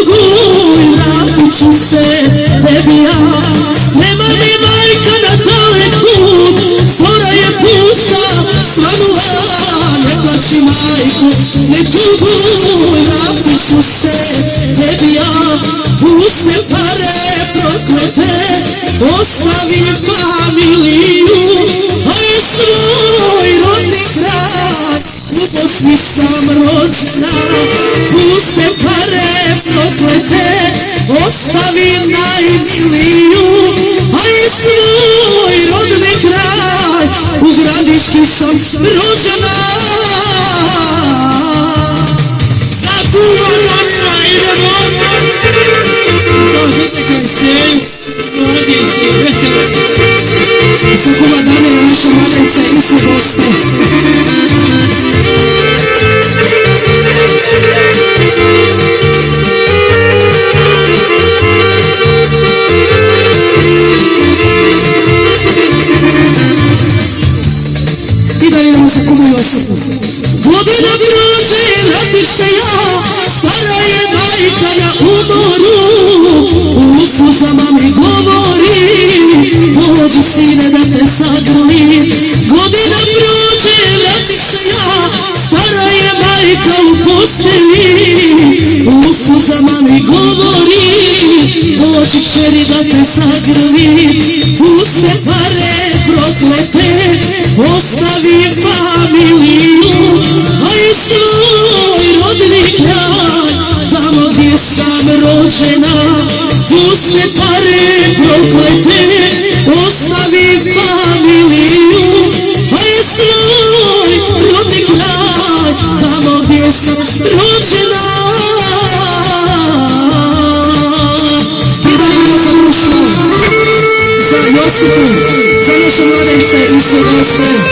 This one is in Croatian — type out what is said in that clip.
tuguj, vratit ću se tebi ja. Nema mi majka na dalek put, zora je pusta, svanula. Ne plaći majko, ne tuguj, vratit ću se tebi ja. Puste pare proklete, ostavim familiju, a i svoj rodni kraj, u Bosni sam rođena. Puste pare proklete, ostavim najmiliju, a i svoj rodni kraj, u Gradiški sam rođena. Za kuma Damira, naše mladence i sve goste. I dalje idemo za kumu Josipu. Godina prođe, vratim se ja, stara je majka na umoru, u suzama mi govori, dođi sine da te zagrlim. Godina prođe, vratim se ja, stara je majka u postelji, u suzama mi govori, dođi kćeri da te zagrlim. Puste pare proklete, ostavi familiju, a i svoj rodni kraj, tamo gdje sam rođena. Puste pare proklete, ostavi familiju, a i svoj rodni kraj, tamo gdje sam rođena. I da idemo za društvo, za Josipu, za naše mladence i sve goste.